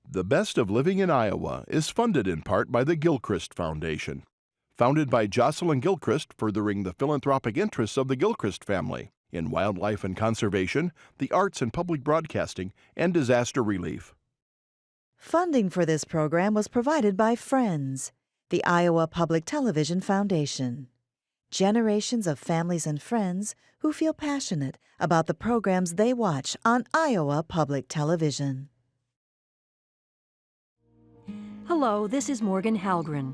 The Best of Living in Iowa is funded in part by the Gilchrist Foundation, founded by Jocelyn Gilchrist, furthering the philanthropic interests of the Gilchrist family in wildlife and conservation, the arts and public broadcasting, and disaster relief. Funding for this program was provided by Friends, the Iowa Public Television Foundation. Generations of families and friends who feel passionate about the programs they watch on Iowa Public Television. Hello, this is Morgan Halgren.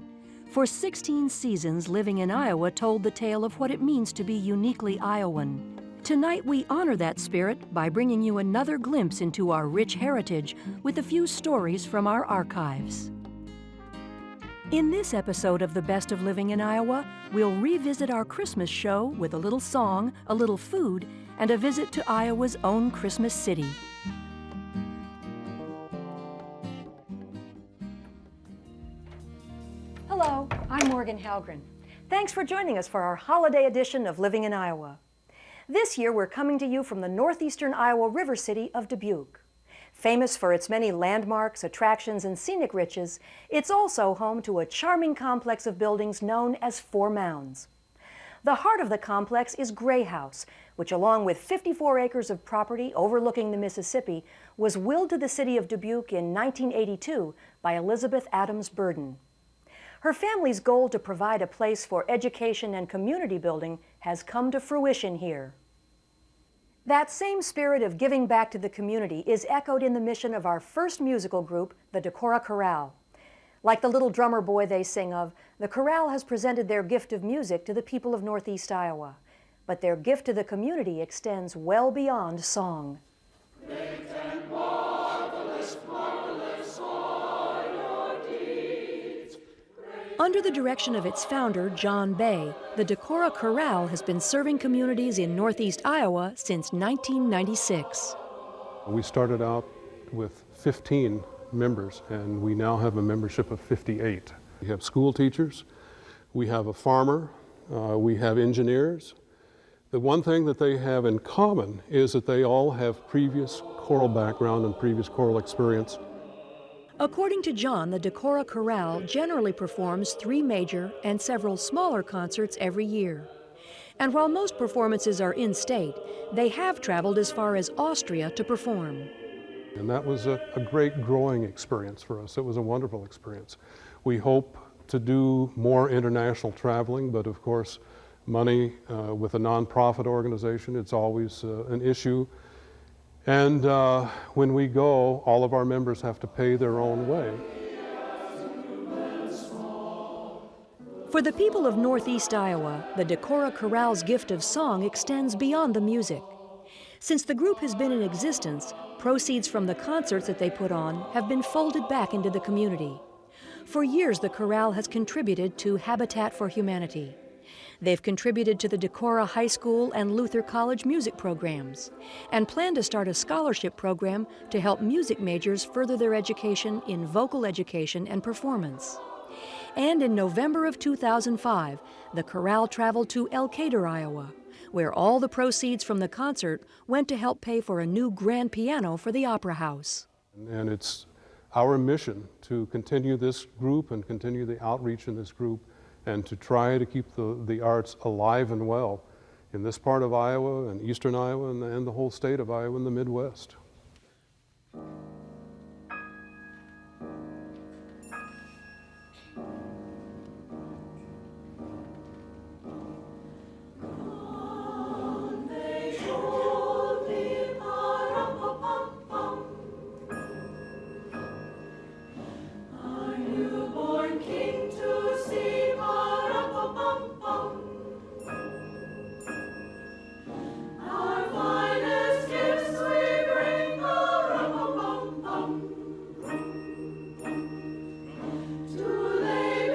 For 16 seasons, Living in Iowa told the tale of what it means to be uniquely Iowan. Tonight, we honor that spirit by bringing you another glimpse into our rich heritage with a few stories from our archives. In this episode of The Best of Living in Iowa, we'll revisit our Christmas show with a little song, a little food, and a visit to Iowa's own Christmas city. Hello, I'm Morgan Halgren. Thanks for joining us for our holiday edition of Living in Iowa. This year, we're coming to you from the northeastern Iowa river city of Dubuque. Famous for its many landmarks, attractions, and scenic riches, it's also home to a charming complex of buildings known as 4 Mounds. The heart of the complex is Gray House, which along with 54 acres of property overlooking the Mississippi, was willed to the city of Dubuque in 1982 by Elizabeth Adams Burden. Her family's goal to provide a place for education and community building has come to fruition here. That same spirit of giving back to the community is echoed in the mission of our first musical group, the Decorah Chorale. Like the little drummer boy they sing of, the chorale has presented their gift of music to the people of Northeast Iowa. But their gift to the community extends well beyond song. Great and marvelous, marvelous are your deeds. Under the direction of its founder, Jon Benedict, the Decorah Chorale has been serving communities in Northeast Iowa since 1996. We started out with 15 members, and we now have a membership of 58. We have school teachers, we have a farmer, we have engineers. The one thing that they have in common is that they all have previous choral background and previous choral experience. According to Jon, the Decorah Chorale generally performs 3 major and several smaller concerts every year. And while most performances are in-state, they have traveled as far as Austria to perform. And that was a great growing experience for us. It was a wonderful experience. We hope to do more international traveling, but of course, money with a nonprofit organization, it's always an issue. And when we go, all of our members have to pay their own way. For the people of Northeast Iowa, the Decorah Chorale's gift of song extends beyond the music. Since the group has been in existence, proceeds from the concerts that they put on have been folded back into the community. For years, the chorale has contributed to Habitat for Humanity. They've contributed to the Decorah High School and Luther College music programs and plan to start a scholarship program to help music majors further their education in vocal education and performance. And in November of 2005, the chorale traveled to Elkader, Iowa, where all the proceeds from the concert went to help pay for a new grand piano for the Opera House. And it's our mission to continue this group and continue the outreach in this group and to try to keep the arts alive and well in this part of Iowa and eastern Iowa and the whole state of Iowa and the Midwest. To lay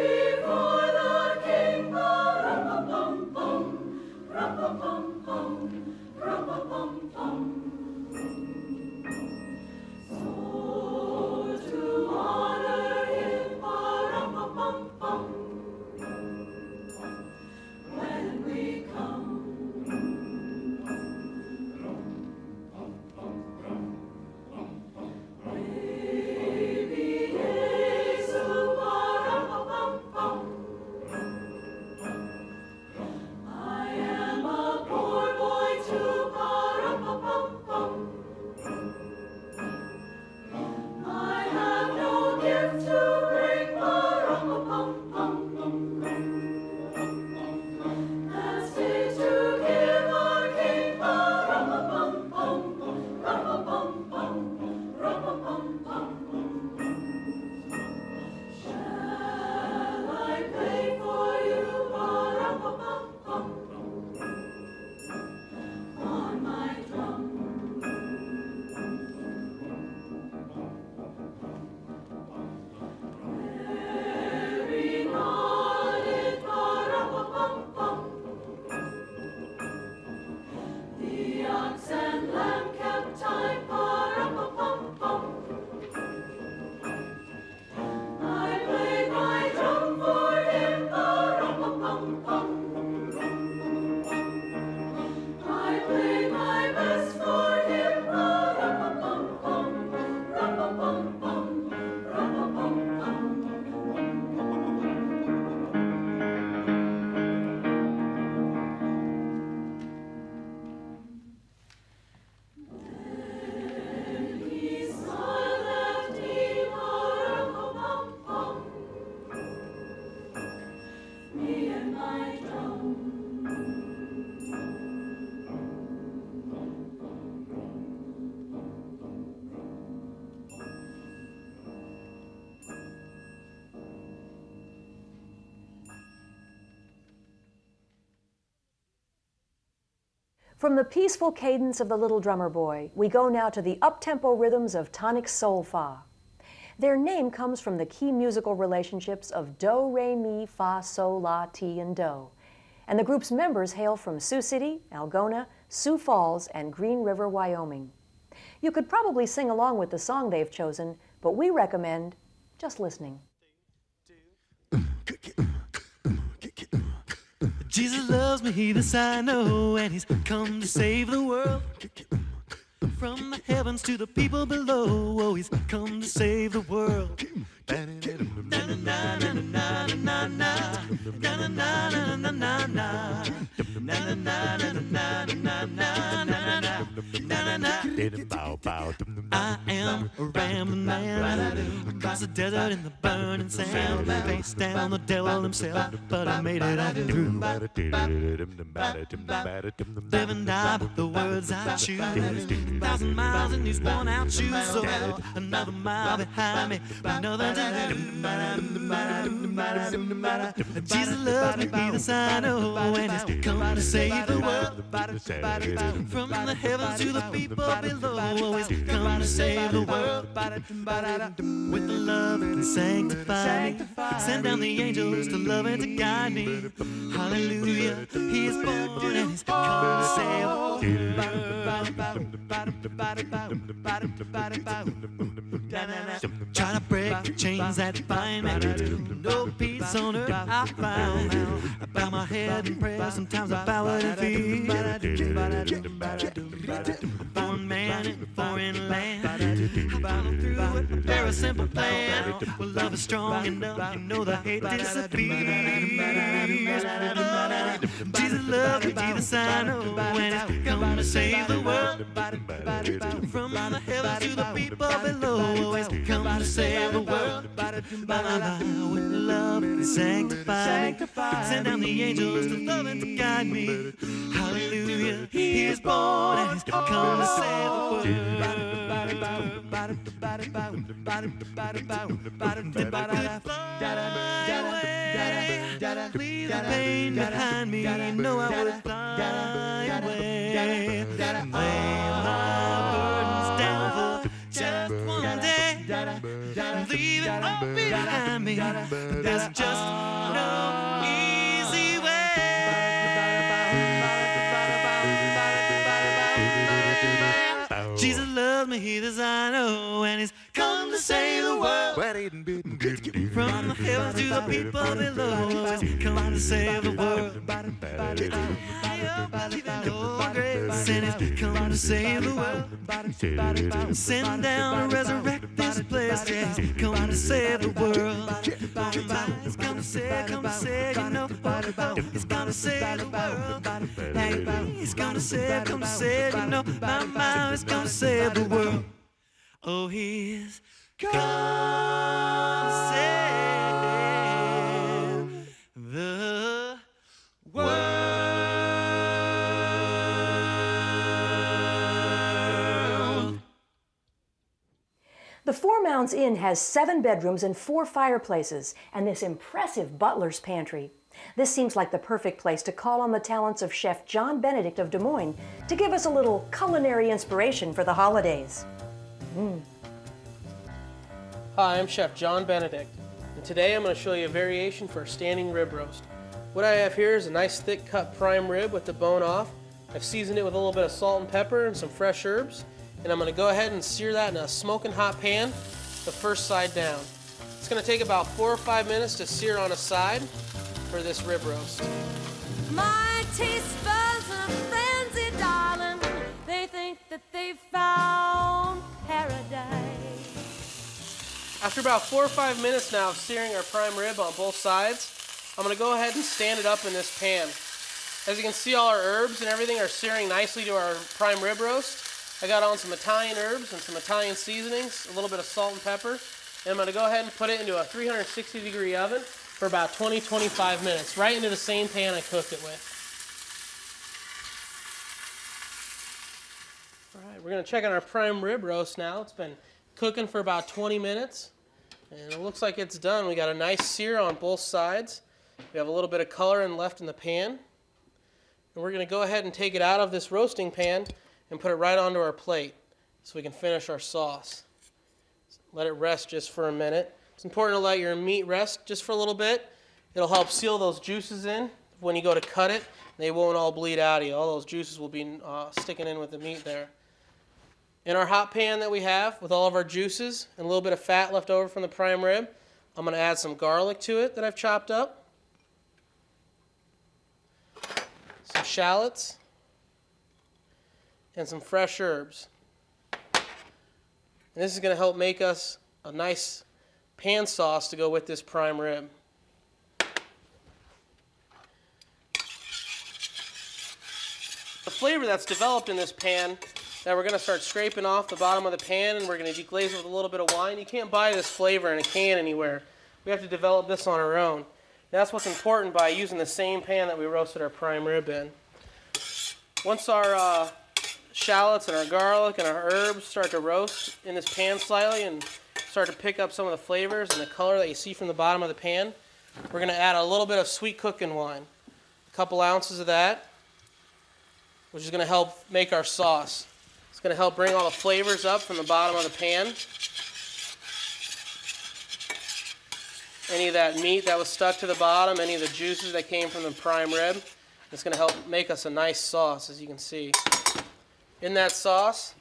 From the peaceful cadence of the Little Drummer Boy, we go now to the up-tempo rhythms of Tonics Olfa. Their name comes from the key musical relationships of do, re, mi, fa, sol, la, ti, and do. And the group's members hail from Sioux City, Algona, Sioux Falls, and Green River, Wyoming. You could probably sing along with the song they've chosen, but we recommend just listening. Jesus loves me, this I know, and he's come to save the world. From the heavens to the people below, oh, he's come to save the world. I am a rambling man across the desert in the burning sand, faced down the devil himself, but I made it on through. Live and die by the words I choose. 1,000 miles in these worn-out shoes, so another mile behind me, another to do. Jesus loves me, this I know, and he's come to save the world. From the heavens to the people below, he's come to save the world. With the love that can sanctify me, send down the angels to love and to guide me. Hallelujah, he is born and he's come to save the world. Try to break the chains that bind me. No peace on earth I found. I bow my head in prayer, sometimes I bow it in fear. A born man in a foreign land, I found through a very simple plan. Well, love is strong enough, you know the hate disappears. Jesus loves me, Jesus I know, and he's come to save the world. From the heavens to the people below, he's come to save the world. With love and sanctify me, send down the angels to love and to guide me. Hallelujah, he is born and he's come to save the world. Leave the pain behind me, you know I would fly away. Lay my burdens down for just one day. Leave it all behind me, there's just no easy way. Jesus loves me, he does I know, and he's come to save the world. From the heavens to the people below, he's come to save the world. No grace, and he's come to save the world. Send down and resurrect this place, yeah, he's come to save the world. He's come to save, you know, he's come to save the world. Hey, he's come to save, you know, my mind is come to save the world. Oh, he's come to save the world. The Four Mounds Inn has 7 bedrooms and 4 fireplaces, and this impressive butler's pantry. This seems like the perfect place to call on the talents of Chef Jon Benedict of Des Moines to give us a little culinary inspiration for the holidays. Hi, I'm Chef Jon Benedict, and today I'm going to show you a variation for a standing rib roast. What I have here is a nice thick cut prime rib with the bone off. I've seasoned it with a little bit of salt and pepper and some fresh herbs, and I'm going to go ahead and sear that in a smoking hot pan, the first side down. It's going to take about 4 or 5 minutes to sear on a side for this rib roast. My taste buds are frenzied, darling. They think that they've found paradise. After about 4 or 5 minutes now of searing our prime rib on both sides, I'm going to go ahead and stand it up in this pan. As you can see, all our herbs and everything are searing nicely to our prime rib roast. I got on some Italian herbs and some Italian seasonings, a little bit of salt and pepper, and I'm going to go ahead and put it into a 360-degree oven for about 20-25 minutes, right into the same pan I cooked it with. All right, we're going to check on our prime rib roast now. It's been cooking for about 20 minutes, and it looks like it's done. We got a nice sear on both sides. We have a little bit of color left in the pan. And we're going to go ahead and take it out of this roasting pan and put it right onto our plate so we can finish our sauce. Let it rest just for a minute. It's important to let your meat rest just for a little bit. It'll help seal those juices in. When you go to cut it, they won't all bleed out of you. All those juices will be sticking in with the meat there. In our hot pan that we have with all of our juices and a little bit of fat left over from the prime rib, I'm going to add some garlic to it that I've chopped up, some shallots, and some fresh herbs. And this is going to help make us a nice pan sauce to go with this prime rib. The flavor that's developed in this pan that we're going to start scraping off the bottom of the pan, and we're going to deglaze it with a little bit of wine. You can't buy this flavor in a can anywhere. We have to develop this on our own. And that's what's important by using the same pan that we roasted our prime rib in. Once our shallots and our garlic and our herbs start to roast in this pan slightly and start to pick up some of the flavors and the color that you see from the bottom of the pan, we're going to add a little bit of sweet cooking wine. A couple ounces of that, which is going to help make our sauce. It's going to help bring all the flavors up from the bottom of the pan. Any of that meat that was stuck to the bottom, any of the juices that came from the prime rib, it's going to help make us a nice sauce, as you can see. In that sauce,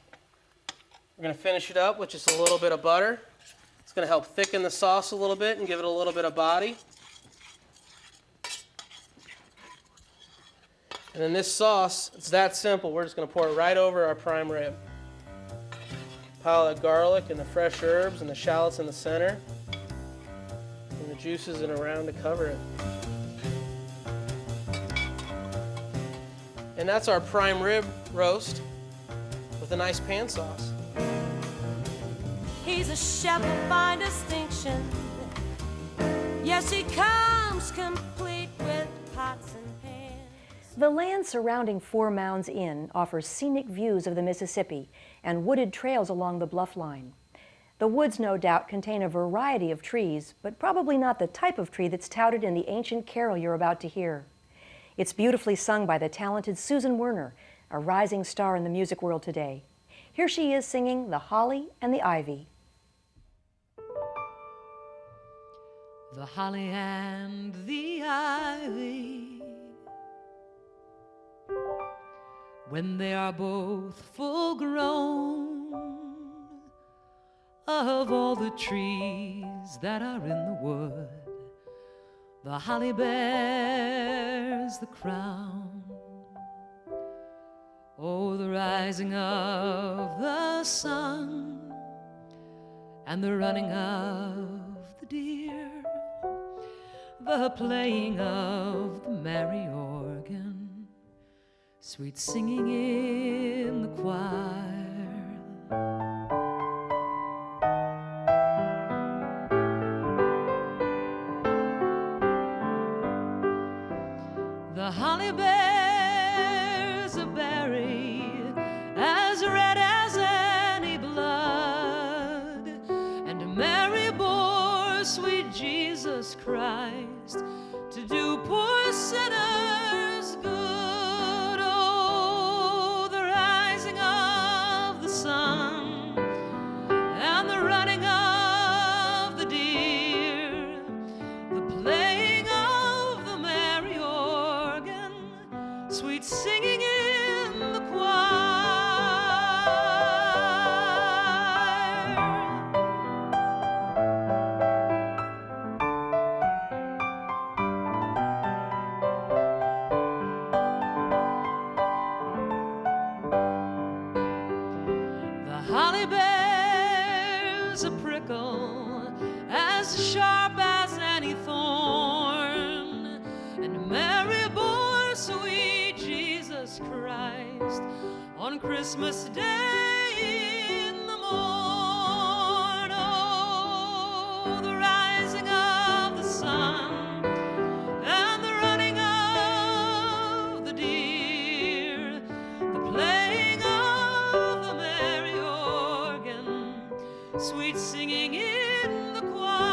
we're going to finish it up with just a little bit of butter. It's going to help thicken the sauce a little bit and give it a little bit of body. And then this sauce, it's that simple. We're just going to pour it right over our prime rib. Pile of garlic and the fresh herbs and the shallots in the center. And the juices in around to cover it. And that's our prime rib roast with a nice pan sauce. He's a chef of fine distinction. Yes, he comes complete with pots and pans. The land surrounding Four Mounds Inn offers scenic views of the Mississippi and wooded trails along the bluff line. The woods, no doubt, contain a variety of trees, but probably not the type of tree that's touted in the ancient carol you're about to hear. It's beautifully sung by the talented Susan Werner, a rising star in the music world today. Here she is singing The Holly and the Ivy. The holly and the ivy, when they are both full grown, of all the trees that are in the wood, the holly bears the crown. Oh, the rising of the sun and the running of the deer, the playing of the merry organ, sweet singing in the choir. The holly bears a berry as red as any blood, and Mary bore sweet Jesus Christ to do poor sinners good. Oh, the rising of the sun and the running of the deer, the playing of the merry organ, sweet singing in the choir. The holly bears a prickle as sharp as any thorn, and Mary bore sweet Jesus Christ on Christmas Day in the morn. Oh, the rising of the sun and the running of the deer, the playing of the merry organ, sweet singing in the choir.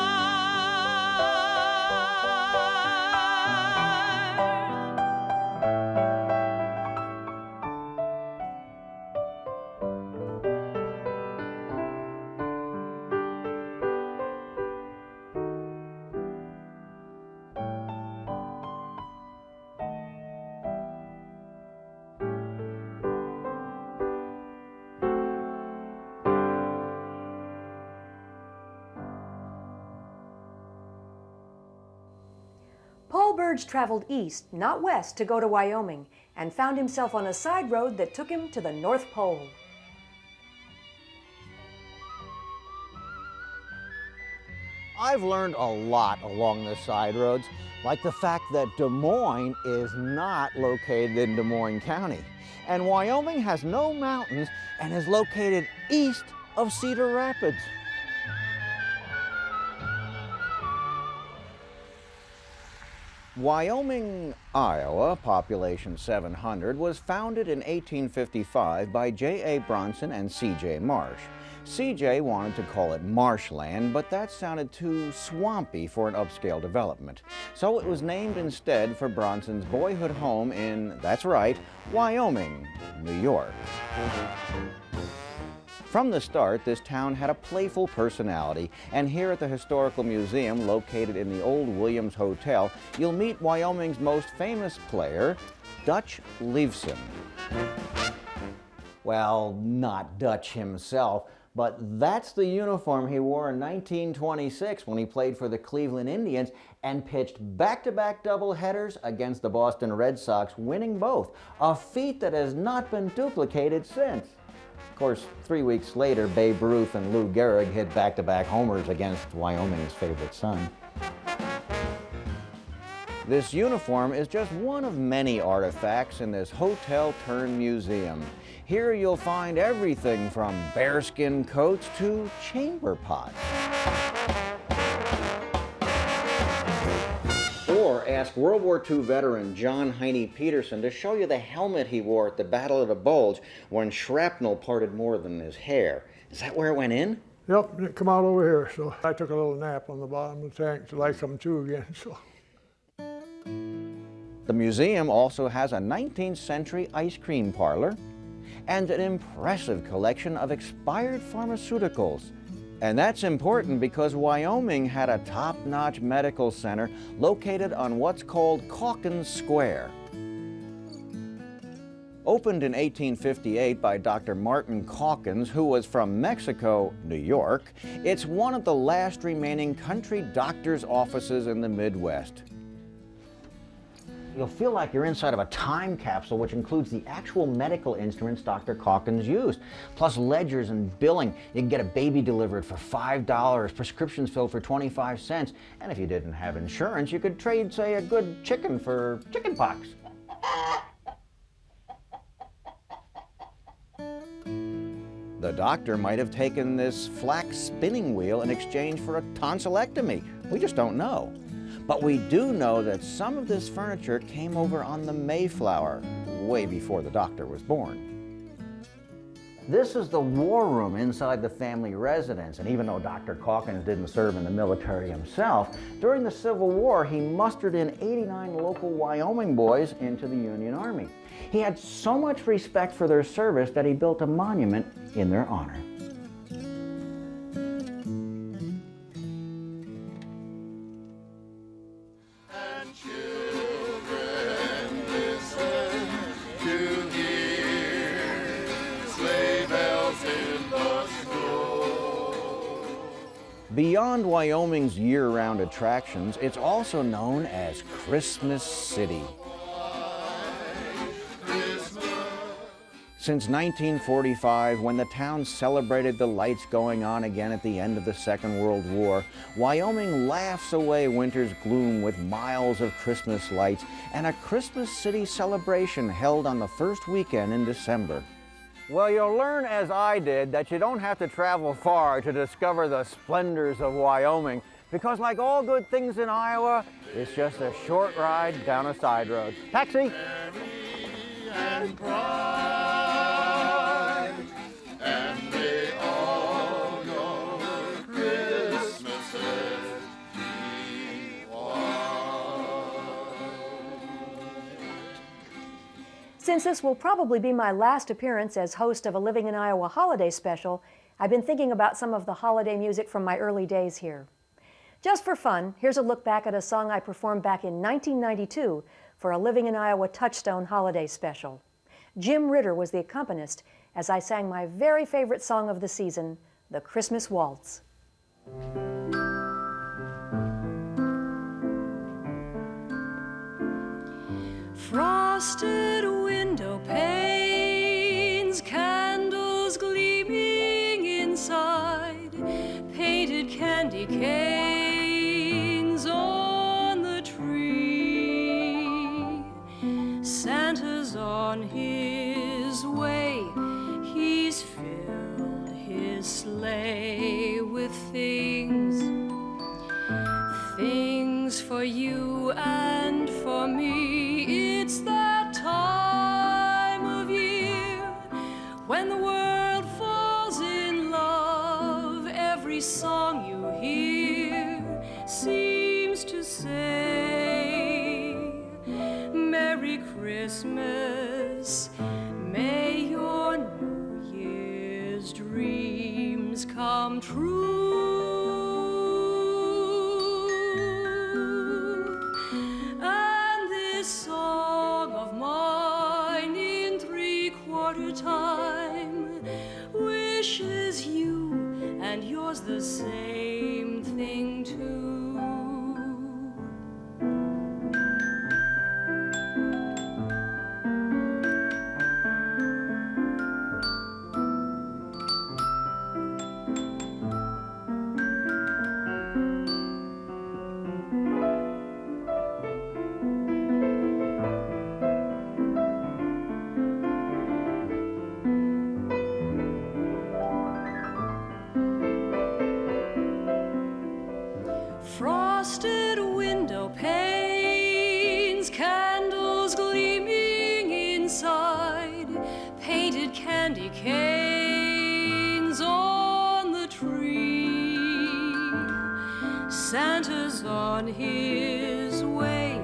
Paul Burge traveled east, not west, to go to Wyoming and found himself on a side road that took him to the North Pole. I've learned a lot along the side roads, like the fact that Des Moines is not located in Des Moines County. And Wyoming has no mountains and is located east of Cedar Rapids. Wyoming, Iowa, population 700, was founded in 1855 by J.A. Bronson and C.J. Marsh. C.J. wanted to call it marshland, but that sounded too swampy for an upscale development. So it was named instead for Bronson's boyhood home in, that's right, Wyoming, New York. From the start, this town had a playful personality, and here at the Historical Museum, located in the old Williams Hotel, you'll meet Wyoming's most famous player, Dutch Leifson. Well, not Dutch himself, but that's the uniform he wore in 1926 when he played for the Cleveland Indians and pitched back-to-back doubleheaders against the Boston Red Sox, winning both, a feat that has not been duplicated since. Of course, 3 weeks later, Babe Ruth and Lou Gehrig hit back-to-back homers against Wyoming's favorite son. This uniform is just one of many artifacts in this hotel-turned-museum. Here you'll find everything from bearskin coats to chamber pots. Or ask World War II veteran John Heine Peterson to show you the helmet he wore at the Battle of the Bulge when shrapnel parted more than his hair. Is that where it went in? Yep, it come out over here, so I took a little nap on the bottom of the tank till I come to again, so. The museum also has a 19th century ice cream parlor and an impressive collection of expired pharmaceuticals. And that's important because Wyoming had a top-notch medical center located on what's called Calkins Square. Opened in 1858 by Dr. Martin Calkins, who was from Mexico, New York, it's one of the last remaining country doctor's offices in the Midwest. You'll feel like you're inside of a time capsule, which includes the actual medical instruments Dr. Calkins used, plus ledgers and billing. You can get a baby delivered for $5, prescriptions filled for 25 cents, and if you didn't have insurance, you could trade, say, a good chicken for chicken pox. The doctor might have taken this flax spinning wheel in exchange for a tonsillectomy. We just don't know. But we do know that some of this furniture came over on the Mayflower, way before the doctor was born. This is the war room inside the family residence, and even though Dr. Calkins didn't serve in the military himself, during the Civil War he mustered in 89 local Wyoming boys into the Union Army. He had so much respect for their service that he built a monument in their honor. Beyond Wyoming's year-round attractions, it's also known as Christmas City. Since 1945, when the town celebrated the lights going on again at the end of the Second World War, Wyoming laughs away winter's gloom with miles of Christmas lights and a Christmas City celebration held on the first weekend in December. Well, you'll learn, as I did, that you don't have to travel far to discover the splendors of Wyoming, because like all good things in Iowa, it's just a short ride down a side road. Taxi! And bright, and they all know Christmases he won. Since this will probably be my last appearance as host of a Living in Iowa holiday special, I've been thinking about some of the holiday music from my early days here. Just for fun, here's a look back at a song I performed back in 1992 for a Living in Iowa Touchstone holiday special. Jim Ritter was the accompanist as I sang my very favorite song of the season, the Christmas Waltz. Frosted window panes, candles gleaming inside, painted candy canes on the tree. Santa's on his way, he's filled his sleigh with things for you and for me. It's that time of year when the world falls in love. Every song you hear seems to say, Merry Christmas, may your New Year's dreams come true. Time wishes you and yours the same thing too. Frosted window panes, candles gleaming inside, painted candy canes on the tree. Santa's on his way,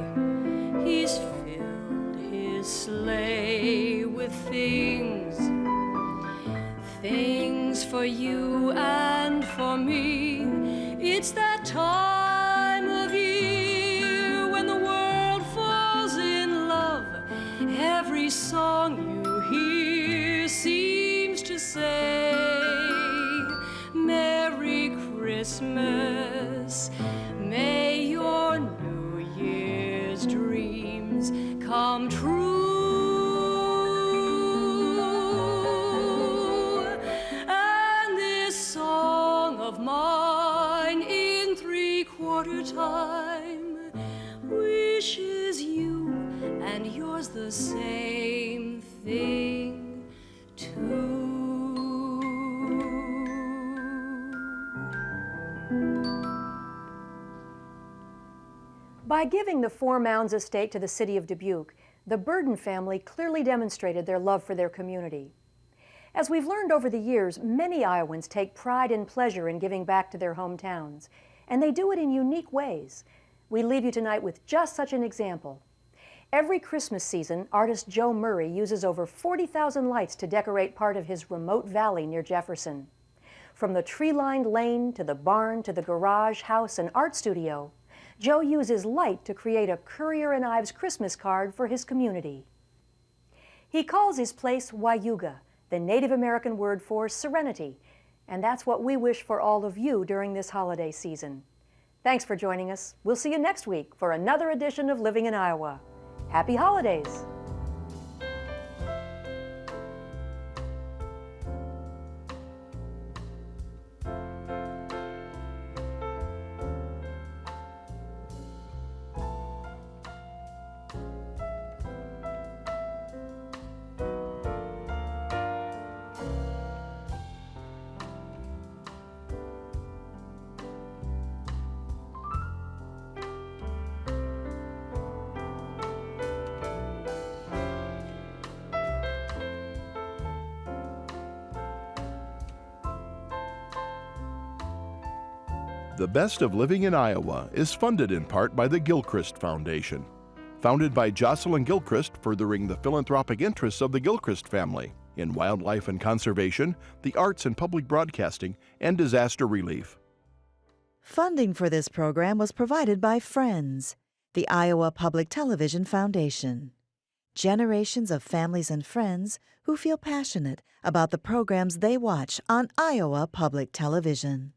he's filled his sleigh with things for you and for me. It's that time of year when the world falls in love. Every song you hear seems to say, Merry Christmas, may your New Year's dreams come true. Time wishes you and yours the same thing too. By giving the 4 Mounds estate to the city of Dubuque, the Burden family clearly demonstrated their love for their community. As we've learned over the years, many Iowans take pride and pleasure in giving back to their hometowns, and they do it in unique ways. We leave you tonight with just such an example. Every Christmas season, artist Joe Murray uses over 40,000 lights to decorate part of his remote valley near Jefferson. From the tree-lined lane to the barn to the garage, house, and art studio, Joe uses light to create a Currier and Ives Christmas card for his community. He calls his place Wayuga, the Native American word for serenity, and that's what we wish for all of you during this holiday season. Thanks for joining us. We'll see you next week for another edition of Living in Iowa. Happy holidays! The Best of Living in Iowa is funded in part by the Gilchrist Foundation. Founded by Jocelyn Gilchrist, furthering the philanthropic interests of the Gilchrist family in wildlife and conservation, the arts and public broadcasting, and disaster relief. Funding for this program was provided by Friends, the Iowa Public Television Foundation. Generations of families and friends who feel passionate about the programs they watch on Iowa Public Television.